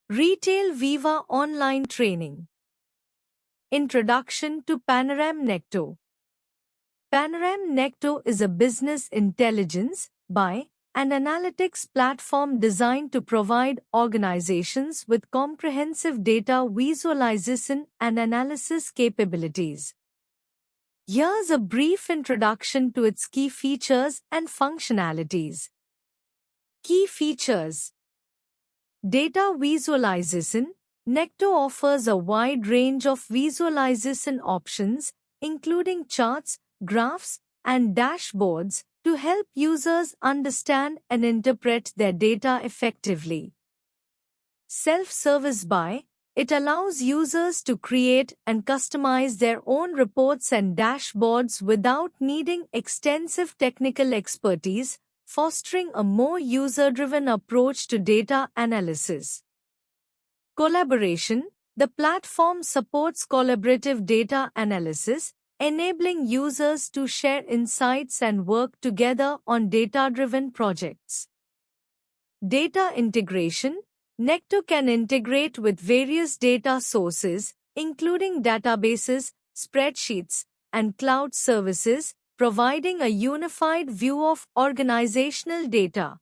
Retail Viva Online Training. Introduction to Panoram Necto. Panoram Necto is a business intelligence, buy, and analytics platform designed to provide organizations with comprehensive data visualization and analysis capabilities. Here's a brief introduction to its key features and functionalities. Key features. Data visualization. Necto offers a wide range of visualization options, including charts, graphs, and dashboards, to help users understand and interpret their data effectively. Self-service buy. It allows users to create and customize their own reports and dashboards without needing extensive technical expertise, fostering a more user-driven approach to data analysis. Collaboration. The platform supports collaborative data analysis, enabling users to share insights and work together on data-driven projects. Data integration. Necto can integrate with various data sources, including databases, spreadsheets, and cloud services, providing a unified view of organizational data.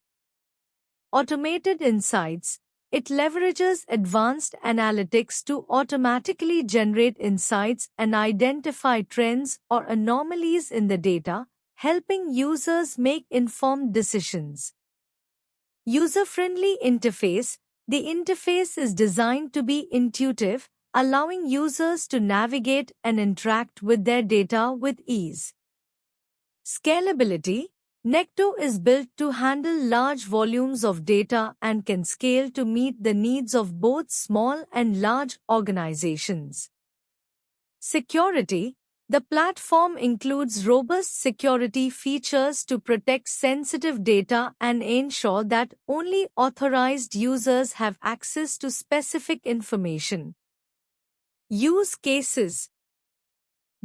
Automated insights. It leverages advanced analytics to automatically generate insights and identify trends or anomalies in the data, helping users make informed decisions. User-friendly interface. The interface is designed to be intuitive, allowing users to navigate and interact with their data with ease. Scalability. Necto is built to handle large volumes of data and can scale to meet the needs of both small and large organizations. Security. The platform includes robust security features to protect sensitive data and ensure that only authorized users have access to specific information. Use cases.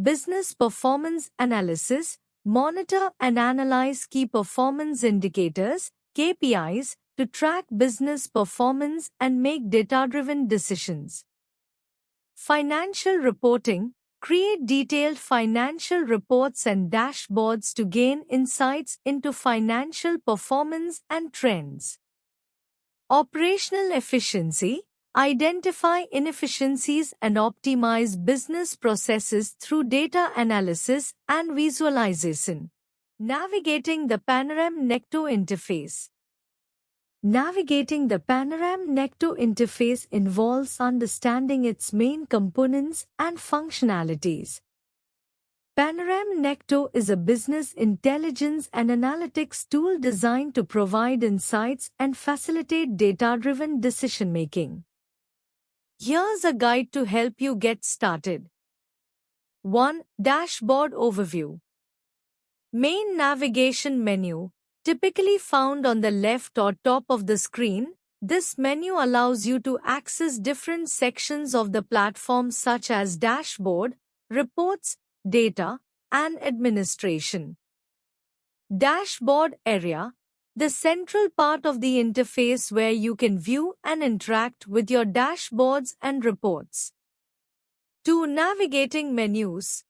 Business performance analysis. Monitor and analyze key performance indicators, KPIs, to track business performance and make data-driven decisions. Financial reporting. Create detailed financial reports and dashboards to gain insights into financial performance and trends. Operational efficiency. Identify inefficiencies and optimize business processes through data analysis and visualization. Navigating the Panoram Necto interface. Navigating the Panoram Necto interface involves understanding its main components and functionalities. Panoram Necto is a business intelligence and analytics tool designed to provide insights and facilitate data-driven decision-making. Here's a guide to help you get started. 1. Dashboard Overview. Main navigation menu. Typically found on the left or top of the screen, this menu allows you to access different sections of the platform such as dashboard, reports, data, and administration. Dashboard area. The central part of the interface where you can view and interact with your dashboards and reports. 2. Navigating menus.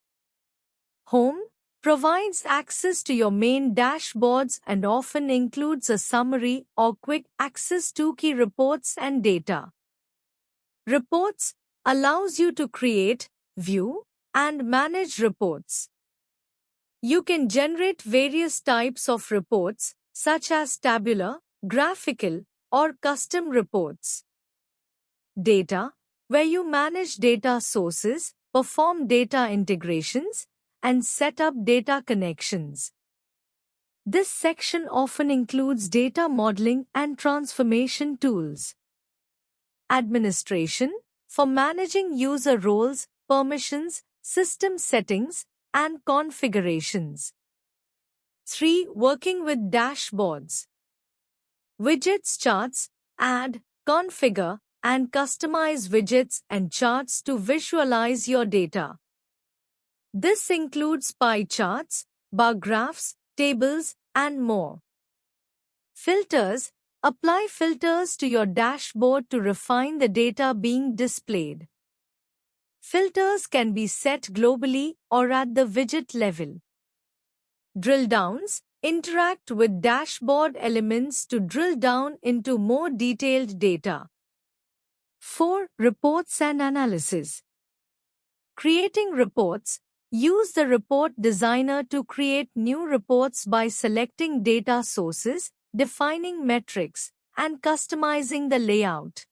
Home provides access to your main dashboards and often includes a summary or quick access to key reports and data. Reports allows you to create, view, and manage reports. You can generate various types of reports, such as tabular, graphical, or custom reports. Data, where you manage data sources, perform data integrations, and set up data connections. This section often includes data modeling and transformation tools. Administration, for managing user roles, permissions, system settings, and configurations. 3. Working with dashboards. Widgets, charts, add, configure, and customize widgets and charts to visualize your data. This includes pie charts, bar graphs, tables, and more. Filters. Apply filters to your dashboard to refine the data being displayed. Filters can be set globally or at the widget level. Drill downs interact with dashboard elements to drill down into more detailed data. 4. Reports and analysis. Creating reports. Use the report designer to create new reports by selecting data sources, defining metrics, and customizing the layout.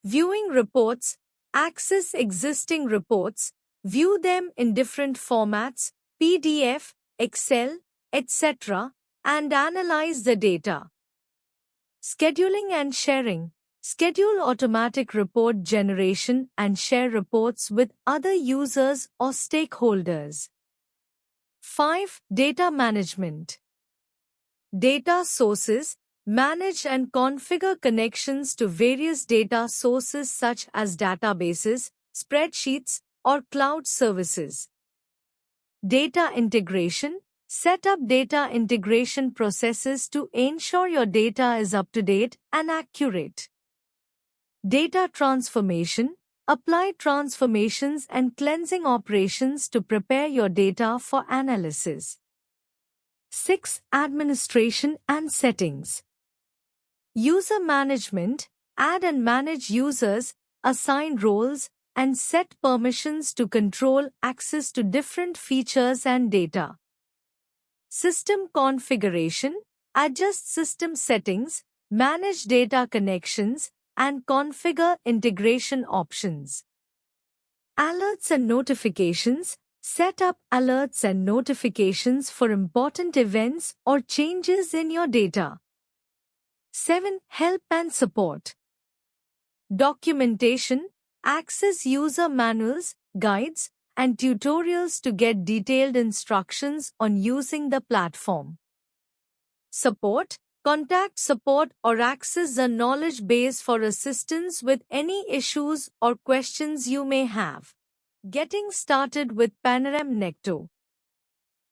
Viewing reports. Access existing reports, view them in different formats, PDF, Excel, etc., and analyze the data. Scheduling and sharing. Schedule automatic report generation and share reports with other users or stakeholders. 5. Data management. Data sources. Manage and configure connections to various data sources such as databases, spreadsheets, or cloud services. Data integration. Set up data integration processes to ensure your data is up to date and accurate. Data transformation. Apply transformations and cleansing operations to prepare your data for analysis. 6. Administration and settings. User management. Add and manage users, assign roles, and set permissions to control access to different features and data. System configuration. Adjust system settings, manage data connections, and configure integration options. Alerts and notifications. Set up alerts and notifications for important events or changes in your data. 7. Help and support. Documentation. Access user manuals, guides, and tutorials to get detailed instructions on using the platform. Support. Contact support or access the knowledge base for assistance with any issues or questions you may have. Getting started with Panorama Necto.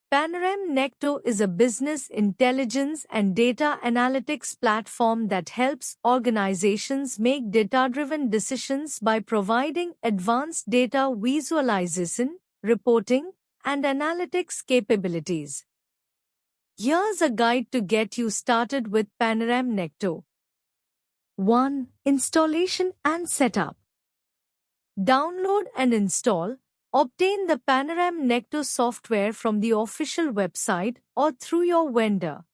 Panorama Necto is a business intelligence and data analytics platform that helps organizations make data-driven decisions by providing advanced data visualization, reporting, and analytics capabilities. Here's a guide to get you started with Panorama Necto. 1. Installation and setup. Download and install. Obtain the Panorama Necto software from the official website or through your vendor.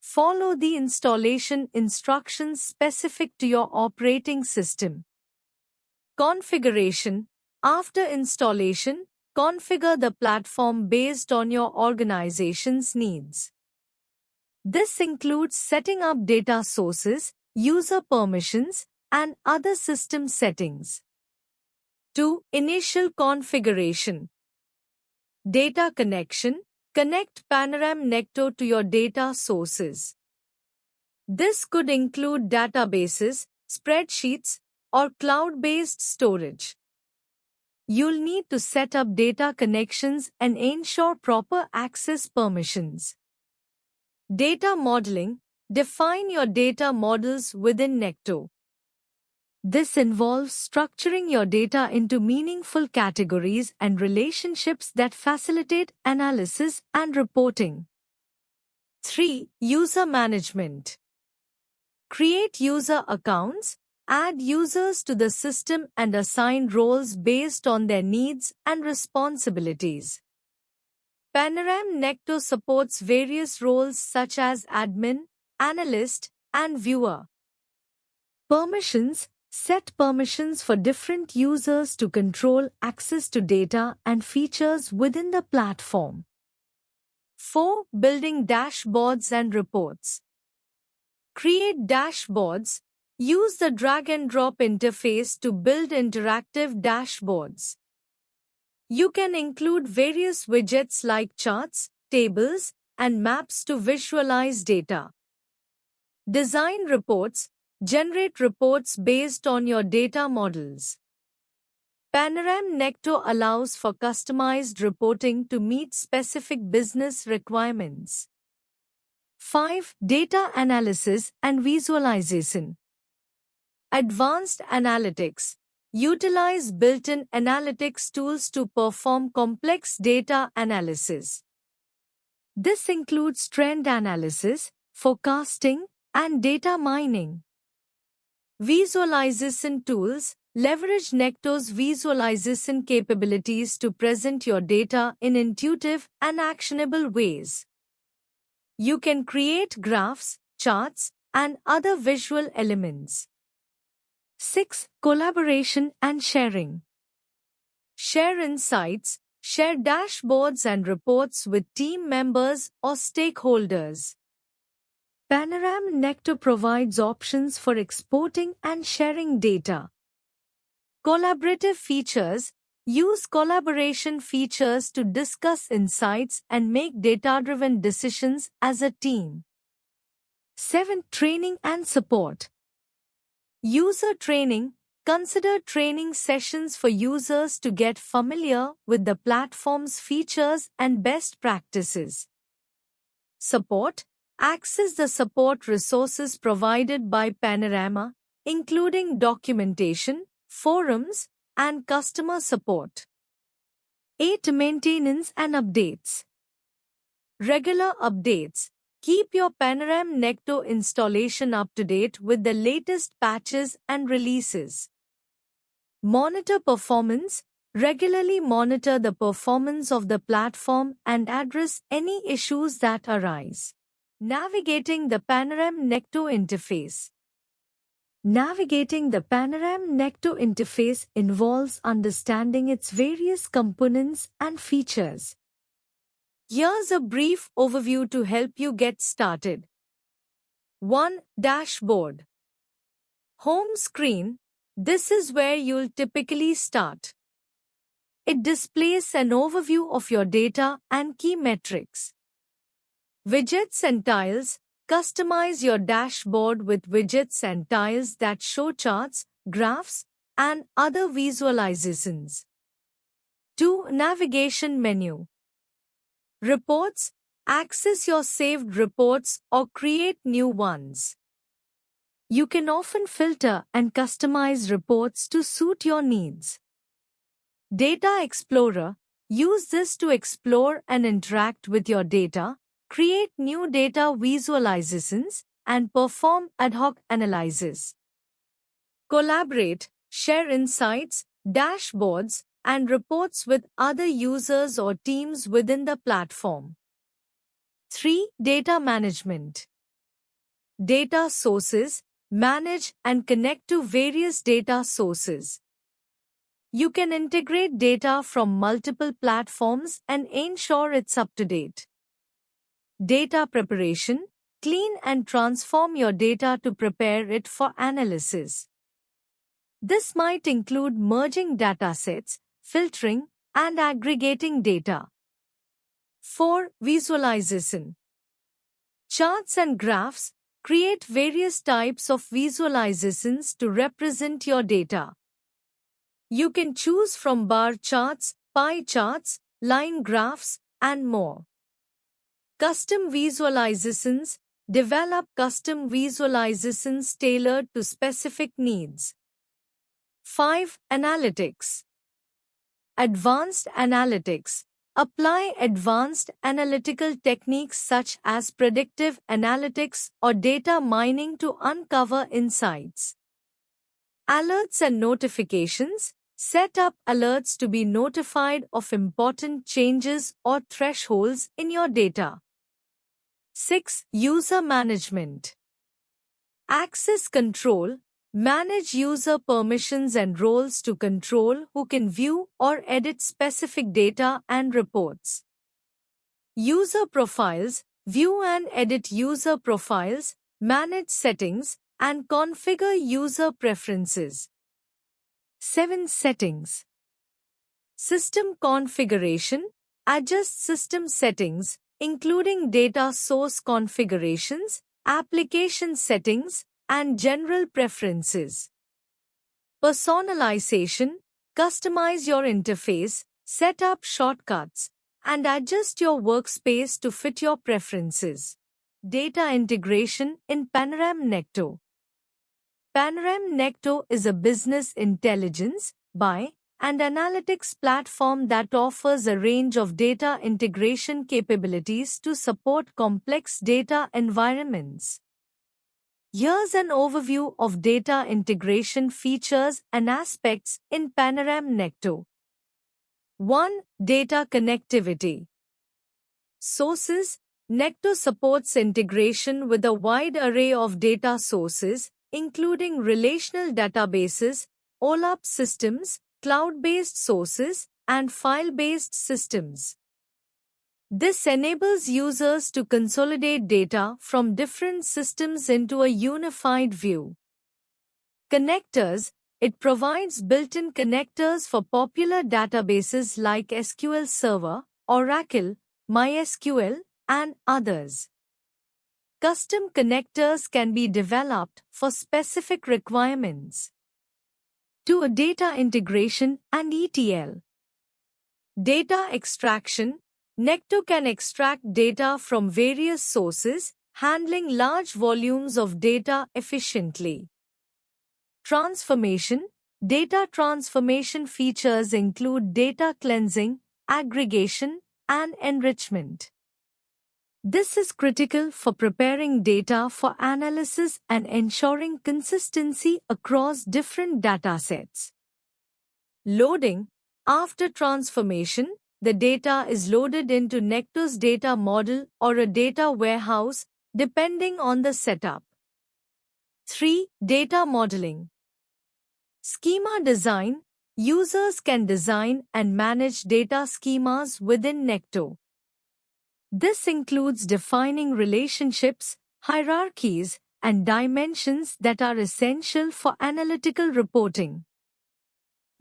Follow the installation instructions specific to your operating system. Configuration. After installation, configure the platform based on your organization's needs. This includes setting up data sources, user permissions, and other system settings. 2. Initial configuration. Data connection. Connect Panorama Necto to your data sources. This could include databases, spreadsheets, or cloud-based storage. You'll need to set up data connections and ensure proper access permissions. Data modeling. Define your data models within Necto. This involves structuring your data into meaningful categories and relationships that facilitate analysis and reporting. 3. User management. Create user accounts, add users to the system and assign roles based on their needs and responsibilities. Panorama Necto supports various roles such as admin, analyst, and viewer. Permissions. Set permissions for different users to control access to data and features within the platform. 4. Building dashboards and reports. Create dashboards. Use the drag-and-drop interface to build interactive dashboards. You can include various widgets like charts, tables, and maps to visualize data. Design reports. Generate reports based on your data models. Panorama Necto allows for customized reporting to meet specific business requirements. 5. Data analysis and visualization. Advanced analytics. Utilize built-in analytics tools to perform complex data analysis. This includes trend analysis, forecasting, and data mining. Visualization tools. Leverage Necto's visualization capabilities to present your data in intuitive and actionable ways. You can create graphs, charts, and other visual elements. 6. Collaboration and sharing. Share insights, share dashboards and reports with team members or stakeholders. Panorama Necto provides options for exporting and sharing data. Collaborative features. Use collaboration features to discuss insights and make data-driven decisions as a team. 7. Training and support. User training. Consider training sessions for users to get familiar with the platform's features and best practices. Support. Access the support resources provided by Panorama, including documentation, forums, and customer support. 8. Maintenance and updates. Regular updates. Keep your Panorama Necto installation up to date with the latest patches and releases. Monitor performance. Regularly monitor the performance of the platform and address any issues that arise. Navigating the Panorama Necto interface. Navigating the Panorama Necto interface involves understanding its various components and features. Here's a brief overview to help you get started. 1. Dashboard. Home screen. This is where you'll typically start. It displays an overview of your data and key metrics. Widgets and tiles. Customize your dashboard with widgets and tiles that show charts, graphs, and other visualizations. 2. Navigation menu. Reports. Access your saved reports or create new ones. You can often filter and customize reports to suit your needs. Data Explorer. Use this to explore and interact with your data, create new data visualizations, and perform ad hoc analysis. Collaborate. Share insights, dashboards, and reports with other users or teams within the platform. 3. Data management. Data sources. Manage and connect to various data sources. You can integrate data from multiple platforms and ensure it's up to date. Data preparation. Clean and transform your data to prepare it for analysis. This might include merging datasets, filtering, and aggregating data. 4. Visualization. Charts and graphs. Create various types of visualizations to represent your data. You can choose from bar charts, pie charts, line graphs, and more. Custom visualizations. Develop custom visualizations tailored to specific needs. 5. Analytics. Advanced analytics. Apply advanced analytical techniques such as predictive analytics or data mining to uncover insights. Alerts and notifications. Set up alerts to be notified of important changes or thresholds in your data. 6. User management. Access control. Manage user permissions and roles to control who can view or edit specific data and reports. User profiles. View and edit user profiles, manage settings, and configure user preferences. 7. Settings. System configuration. Adjust system settings, including data source configurations, application settings, and general preferences. Personalization. Customize your interface, set up shortcuts, and adjust your workspace to fit your preferences. Data integration in Panorama Necto. Panorama Necto is a business intelligence, buy, and analytics platform that offers a range of data integration capabilities to support complex data environments. Here's an overview of data integration features and aspects in Panorama Necto. 1. Data connectivity. Sources. Necto supports integration with a wide array of data sources, including relational databases, OLAP systems, cloud-based sources, and file-based systems. This enables users to consolidate data from different systems into a unified view. Connectors. It provides built-in connectors for popular databases like SQL Server, Oracle, MySQL, and others. Custom connectors can be developed for specific requirements. 2. Data integration and ETL. Data extraction. Necto can extract data from various sources, handling large volumes of data efficiently. Transformation. Data transformation features include data cleansing, aggregation, and enrichment. This is critical for preparing data for analysis and ensuring consistency across different datasets. Loading. After transformation, the data is loaded into Necto's data model or a data warehouse, depending on the setup. 3. Data modeling. Schema design. Users can design and manage data schemas within Necto. This includes defining relationships, hierarchies, and dimensions that are essential for analytical reporting.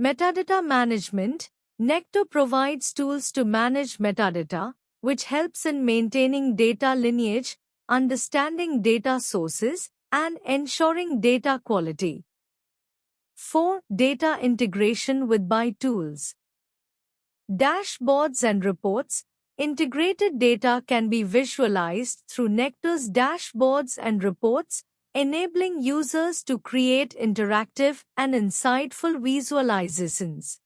Metadata management. Necto provides tools to manage metadata, which helps in maintaining data lineage, understanding data sources, and ensuring data quality. 4. Data integration with BI tools. Dashboards and reports. Integrated data can be visualized through Necto's dashboards and reports, enabling users to create interactive and insightful visualizations.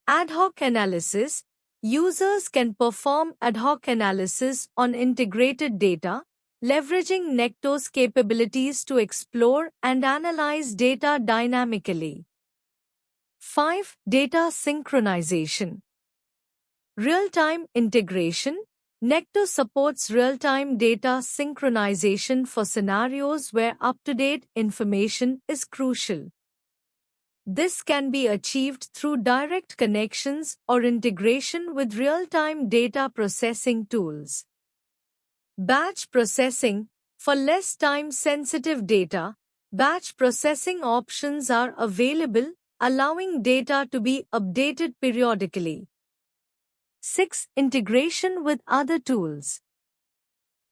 Ad hoc analysis. Users can perform ad hoc analysis on integrated data, leveraging Necto's capabilities to explore and analyze data dynamically. 5. Data synchronization. Real-time integration. Necto supports real-time data synchronization for scenarios where up-to-date information is crucial. This can be achieved through direct connections or integration with real-time data processing tools. Batch processing. For less time-sensitive data, batch processing options are available, allowing data to be updated periodically. 6. Integration with other tools.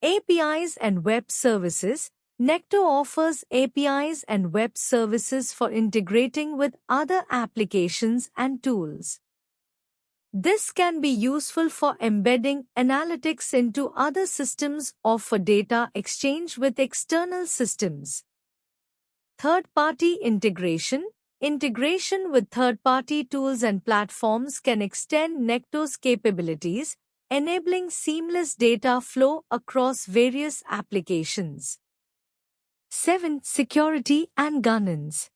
APIs and web services. Necto offers APIs and web services for integrating with other applications and tools. This can be useful for embedding analytics into other systems or for data exchange with external systems. Third-party integration. Integration with third-party tools and platforms can extend Necto's capabilities, enabling seamless data flow across various applications. 7. Security and governance.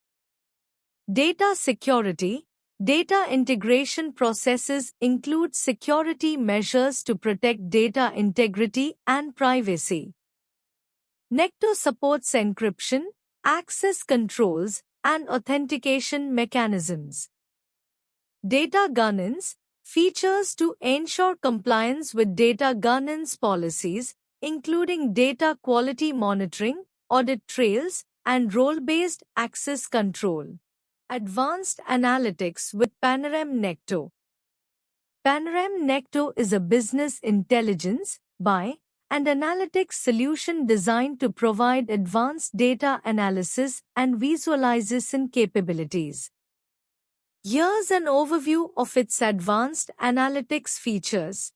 Data security. Data integration processes include security measures to protect data integrity and privacy. Necto supports encryption, access controls, and authentication mechanisms. Data governance. Features to ensure compliance with data governance policies, including data quality monitoring, audit trails, and role-based access control. Advanced analytics with Panorama Necto. Panorama Necto is a business intelligence, buy, and analytics solution designed to provide advanced data analysis and visualization capabilities. Here's an overview of its advanced analytics features.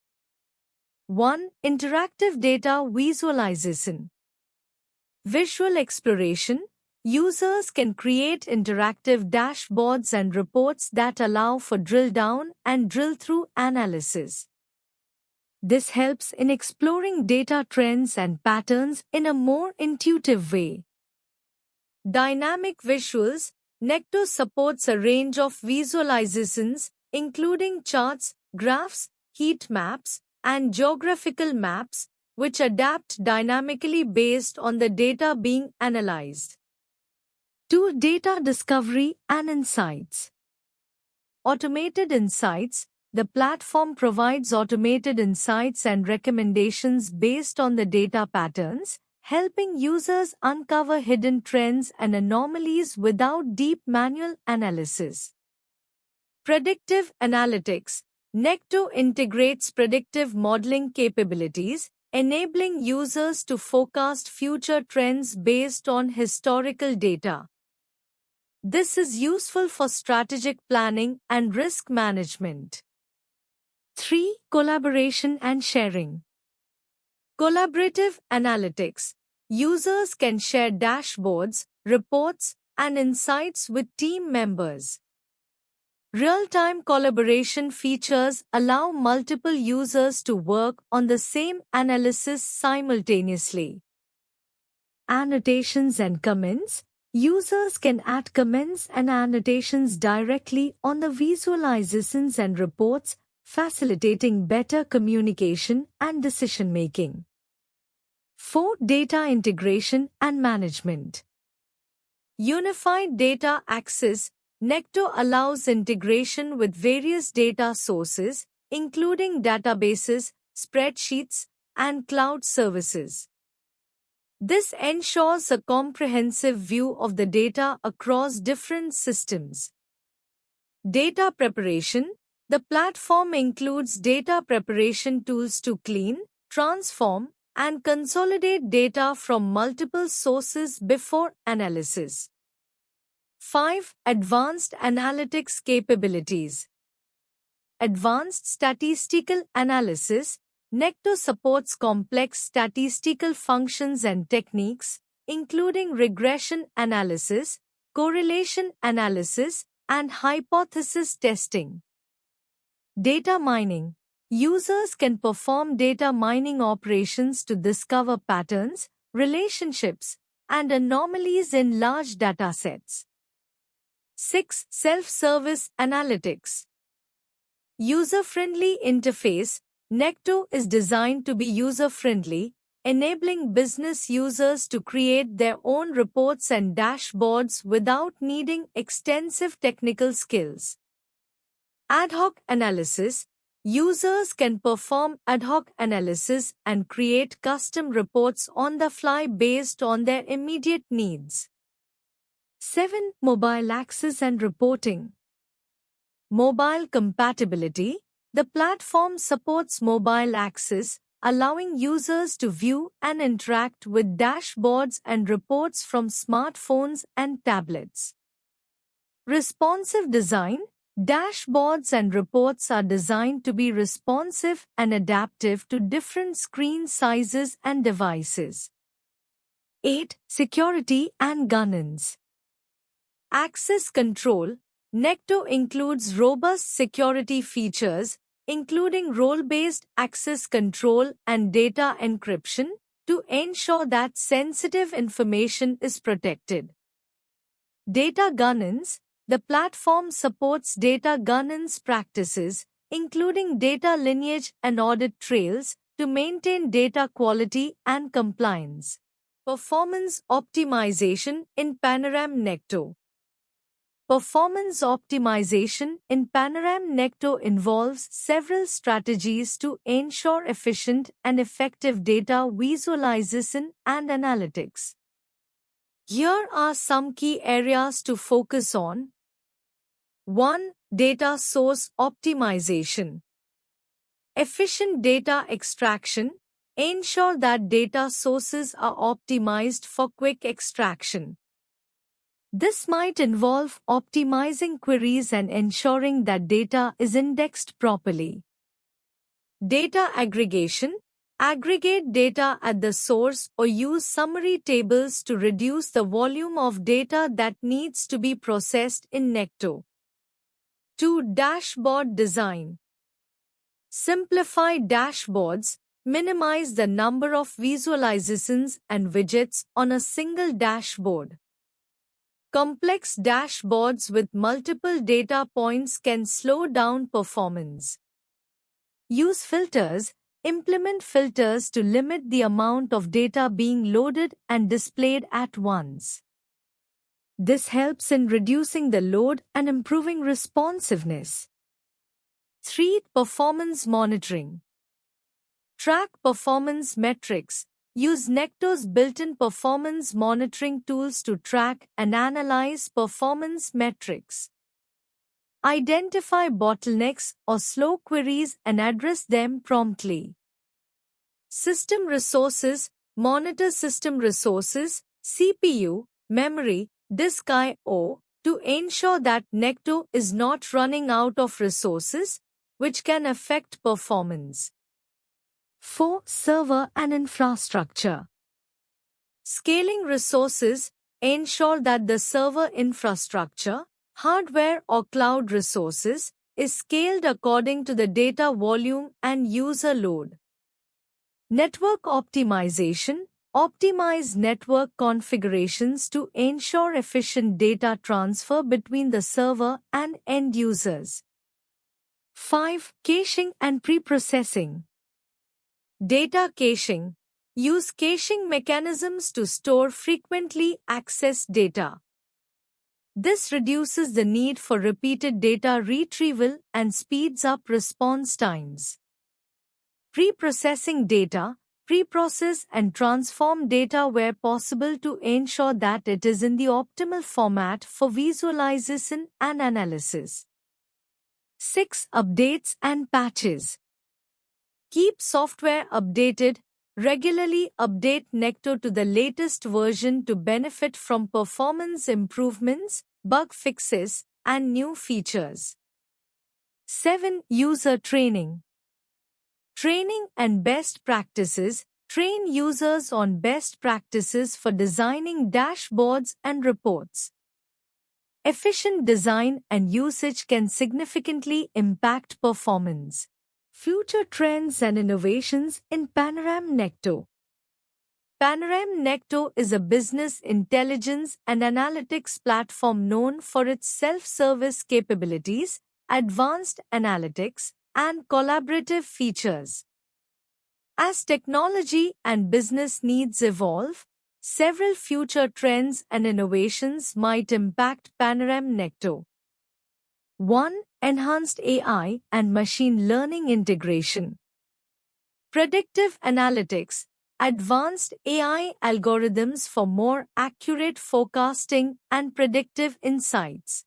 1. Interactive data visualization. Visual exploration. Users can create interactive dashboards and reports that allow for drill-down and drill-through analysis. This helps in exploring data trends and patterns in a more intuitive way. Dynamic visuals. Necto supports a range of visualizations, including charts, graphs, heat maps, and geographical maps, which adapt dynamically based on the data being analyzed. 2. Data discovery and insights. Automated insights. The platform provides automated insights and recommendations based on the data patterns, helping users uncover hidden trends and anomalies without deep manual analysis. Predictive analytics. Necto integrates predictive modeling capabilities, enabling users to forecast future trends based on historical data. This is useful for strategic planning and risk management. 3. Collaboration and sharing. Collaborative analytics. Users can share dashboards, reports, and insights with team members. Real-time collaboration features allow multiple users to work on the same analysis simultaneously. Annotations and comments. Users can add comments and annotations directly on the visualizations and reports, facilitating better communication and decision-making. 4. Data integration and management. Unified data access. Necto allows integration with various data sources, including databases, spreadsheets, and cloud services. This ensures a comprehensive view of the data across different systems. Data preparation. The platform includes data preparation tools to clean, transform, and consolidate data from multiple sources before analysis. 5. Advanced analytics capabilities. Advanced statistical analysis. Necto supports complex statistical functions and techniques, including regression analysis, correlation analysis, and hypothesis testing. Data mining. Users can perform data mining operations to discover patterns, relationships, and anomalies in large datasets. 6. Self-service analytics. User-friendly interface. Necto is designed to be user-friendly, enabling business users to create their own reports and dashboards without needing extensive technical skills. Ad hoc analysis. Users can perform ad hoc analysis and create custom reports on the fly based on their immediate needs. 7. Mobile access and reporting. Mobile compatibility. The platform supports mobile access, allowing users to view and interact with dashboards and reports from smartphones and tablets. Responsive design. Dashboards and reports are designed to be responsive and adaptive to different screen sizes and devices. 8. Security and governance. Access control. Necto includes robust security features, including role-based access control and data encryption, to ensure that sensitive information is protected. Data governance. The platform supports data governance practices, including data lineage and audit trails, to maintain data quality and compliance. Performance optimization in Panoram Necto. Performance optimization in Panoram Necto involves several strategies to ensure efficient and effective data visualization and analytics. Here are some key areas to focus on. 1. Data source optimization. Efficient data extraction. Ensure that data sources are optimized for quick extraction. This might involve optimizing queries and ensuring that data is indexed properly. Data aggregation. Aggregate data at the source or use summary tables to reduce the volume of data that needs to be processed in Necto. 2. Dashboard design. Simplify dashboards. Minimize the number of visualizations and widgets on a single dashboard. Complex dashboards with multiple data points can slow down performance. Use filters. Implement filters to limit the amount of data being loaded and displayed at once. This helps in reducing the load and improving responsiveness. 3. Performance monitoring. Track performance metrics. Use Necto's built-in performance monitoring tools to track and analyze performance metrics. Identify bottlenecks or slow queries and address them promptly. System resources. Monitor system resources, CPU, memory, disk I/O, to ensure that Necto is not running out of resources, which can affect performance. 4. Server and infrastructure. Scaling resources. Ensure that the server infrastructure, hardware or cloud resources, is scaled according to the data volume and user load. Network optimization. Optimize network configurations to ensure efficient data transfer between the server and end users. 5. Caching and preprocessing. Data caching. Use caching mechanisms to store frequently accessed data. This reduces the need for repeated data retrieval and speeds up response times. Pre-processing data. Pre-process and transform data where possible to ensure that it is in the optimal format for visualization and analysis. 6. Updates and patches. Keep software updated. Regularly update Necto to the latest version to benefit from performance improvements, bug fixes, and new features. 7. User training. Training and best practices. Train users on best practices for designing dashboards and reports. Efficient design and usage can significantly impact performance. Future trends and innovations in Panoram Necto. Panoram Necto is a business intelligence and analytics platform known for its self-service capabilities, advanced analytics, and collaborative features. As technology and business needs evolve, several future trends and innovations might impact Panoram Necto. 1. Enhanced AI and machine learning integration. Predictive analytics. Advanced AI algorithms for more accurate forecasting and predictive insights.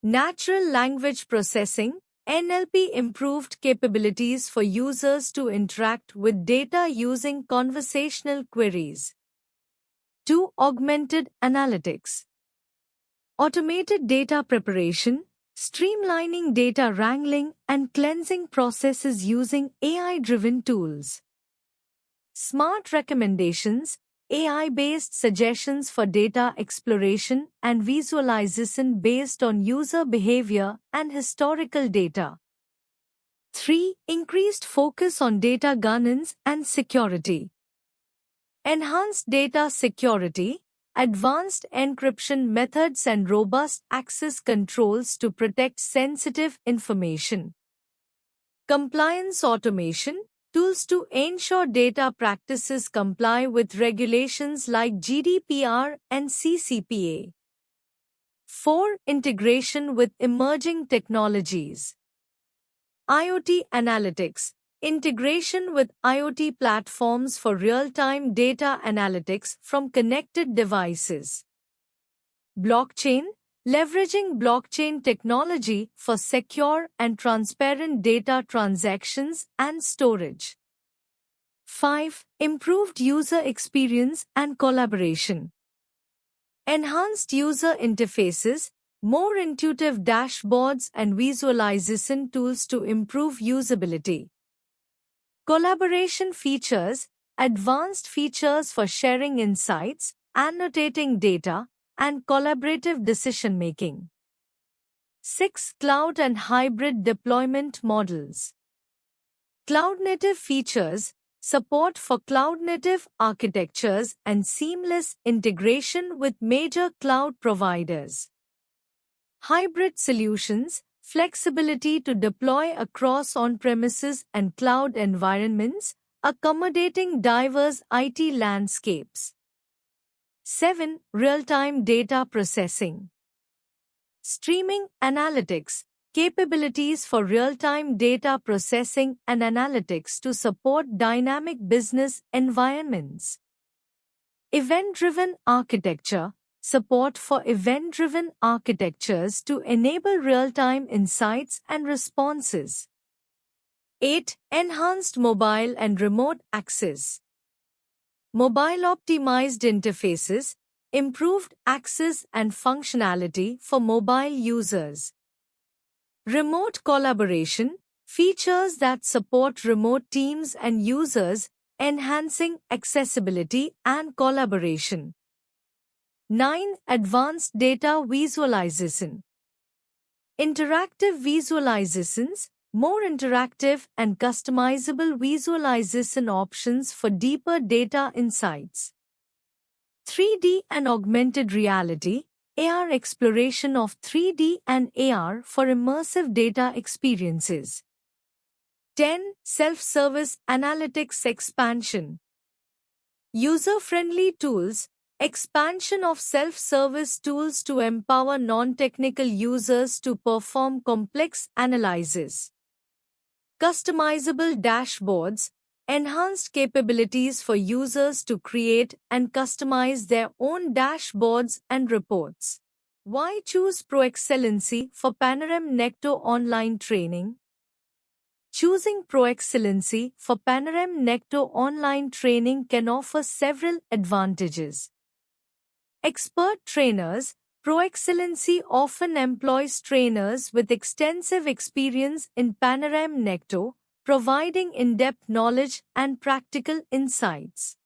Natural language processing. NLP improved capabilities for users to interact with data using conversational queries. 2. Augmented analytics. Automated data preparation, streamlining data wrangling and cleansing processes using AI-driven tools. Smart recommendations, AI-based suggestions for data exploration and visualization based on user behavior and historical data. 3. Increased focus on data governance and security. Enhanced data security, advanced encryption methods and robust access controls to protect sensitive information. Compliance automation, tools to ensure data practices comply with regulations like GDPR and CCPA. 4. Integration with emerging technologies. IoT analytics. Integration with IoT platforms for real-time data analytics from connected devices. Blockchain. Leveraging blockchain technology for secure and transparent data transactions and storage. 5. Improved user experience and collaboration. Enhanced user interfaces, more intuitive dashboards and visualization tools to improve usability. Collaboration features, advanced features for sharing insights, annotating data, and collaborative decision-making. 6. Cloud and hybrid deployment models. Cloud-native features, support for cloud-native architectures and seamless integration with major cloud providers. Hybrid solutions, flexibility to deploy across on-premises and cloud environments, accommodating diverse IT landscapes. 7. Real-time data processing. Streaming analytics, capabilities for real-time data processing and analytics to support dynamic business environments. Event-driven architecture, support for event-driven architectures to enable real-time insights and responses. 8. Enhanced mobile and remote access. Mobile-optimized interfaces, improved access and functionality for mobile users. Remote collaboration, features that support remote teams and users, enhancing accessibility and collaboration. 9. Advanced data visualization. Interactive visualizations, more interactive and customizable visualization options for deeper data insights. 3D and augmented reality, AR exploration of 3D and AR for immersive data experiences. 10. Self-service analytics expansion. User-friendly tools, expansion of self-service tools to empower non-technical users to perform complex analysis. Customizable dashboards, enhanced capabilities for users to create and customize their own dashboards and reports. Why choose ProExcellency for Panorem Necto online training? Choosing ProExcellency for Panorem Necto online training can offer several advantages. Expert trainers, ProExcellency often employs trainers with extensive experience in Panorem Necto, providing in-depth knowledge and practical insights.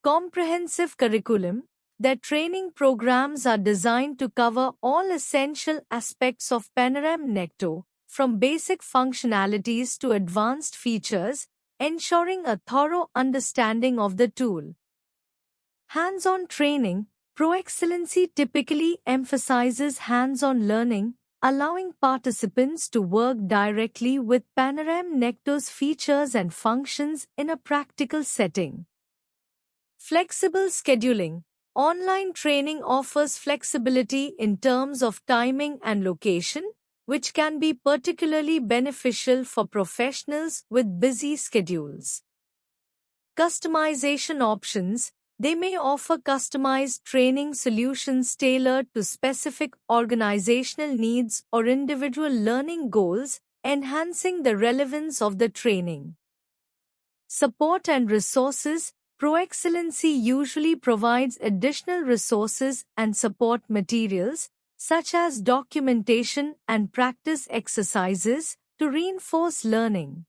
Comprehensive curriculum, their training programs are designed to cover all essential aspects of Panorem Necto, from basic functionalities to advanced features, ensuring a thorough understanding of the tool. Hands-on training, ProExcellency typically emphasizes hands-on learning, allowing participants to work directly with Panorem Necto's features and functions in a practical setting. Flexible scheduling. Online training offers flexibility in terms of timing and location, which can be particularly beneficial for professionals with busy schedules. Customization options. They may offer customized training solutions tailored to specific organizational needs or individual learning goals, enhancing the relevance of the training. Support and resources. ProExcellency usually provides additional resources and support materials, such as documentation and practice exercises, to reinforce learning.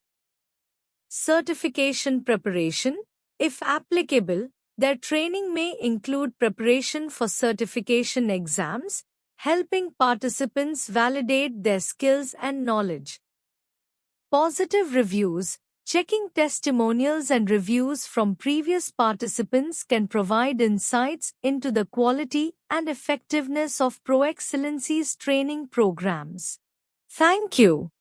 Certification preparation. If applicable, their training may include preparation for certification exams, helping participants validate their skills and knowledge. Positive reviews. Checking testimonials and reviews from previous participants can provide insights into the quality and effectiveness of ProExcellency's training programs. Thank you.